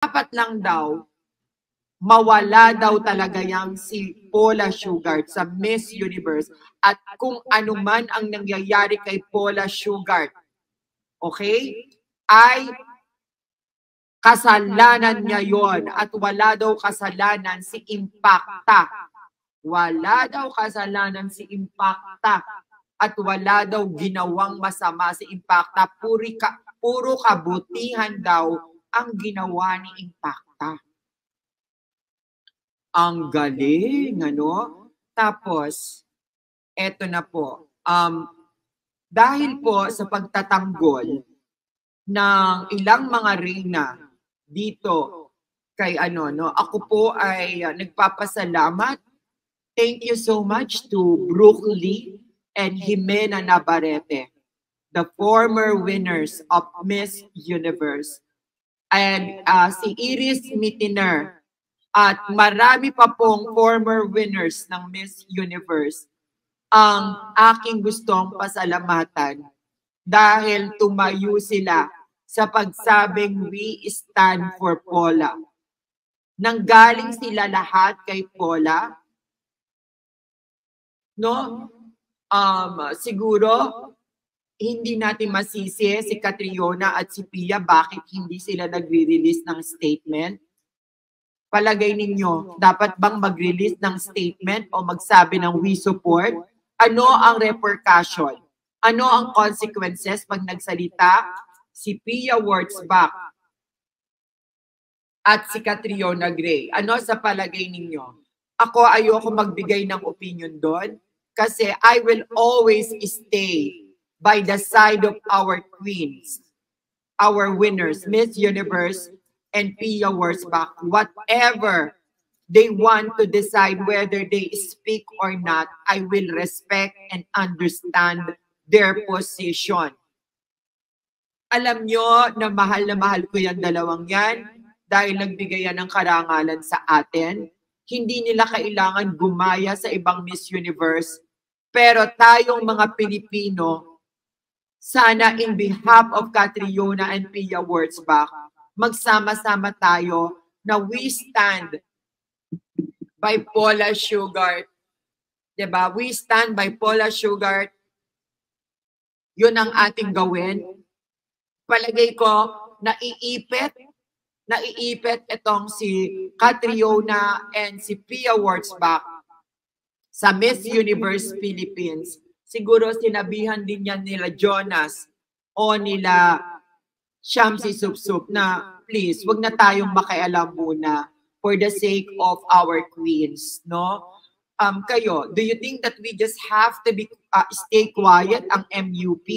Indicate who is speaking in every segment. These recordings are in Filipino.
Speaker 1: dapat lang daw mawala daw talaga yang si Paula Sugar sa Miss Universe at kung ano man ang nangyayari kay Paula Sugar, okay, ay kasalanan niya yon at wala daw kasalanan si Impacta. Wala daw kasalanan si Impacta at wala daw ginawang masama si Impacta. Puro kabutihan daw ang ginawa ni Impacta. Ang galing, ano? Tapos, eto na po. Dahil po sa pagtatanggol ng ilang mga reyna dito kay ako po ay nagpapasalamat. Thank you so much to Brooke Lee and Jimena Navarrete, the former winners of Miss Universe. And si Iris Mitiner, at marami pa pong former winners ng Miss Universe ang aking gustong pasalamatan dahil tumayo sila sa pagsabing we stand for Paula. Nanggaling sila lahat kay Paula, no? Siguro hindi natin masisi si Catriona at si Pia bakit hindi sila nagre-release ng statement. Palagay ninyo, dapat bang mag-release ng statement o magsabi ng we support? Ano ang repercussion? Ano ang consequences pag nagsalita si Pia Wurtzbach at si Catriona Gray? Ano sa palagay ninyo? Ako ayoko magbigay ng opinion doon kasi I will always stay by the side of our queens, our winners, Miss Universe, and Pia Wurtzbach, whatever they want to decide whether they speak or not, I will respect and understand their position. Alam nyo na mahal ko yung dalawang yan dahil nagbigay yan ng karangalan sa atin. Hindi nila kailangan gumaya sa ibang Miss Universe. Pero tayong mga Pilipino, sana in behalf of Catriona and Pia Wurtzbach, magsama-sama tayo na we stand by Paula Sugar. Diba? We stand by Paula Sugar. Yun ang ating gawin. Palagay ko, naiipit itong si Catriona and si Pia Wurtzbach sa Miss Universe Philippines. Siguro sinabihan din yan nila Jonas o nila Shamsi Supsup na please, wag na tayong makialam muna for the sake of our queens, no? Kayo, do you think that we just have to be stay quiet ang MUP?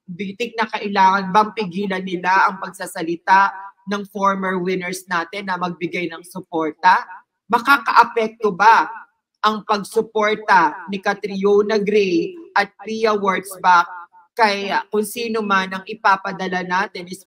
Speaker 1: Do you think na kailangan bang pigilan nila ang pagsasalita ng former winners natin na magbigay ng suporta? Makakaapekto ba ang pagsuporta ni Catriona Gray at Pia Wurtzbach kay kung sino man ang ipapadala natin,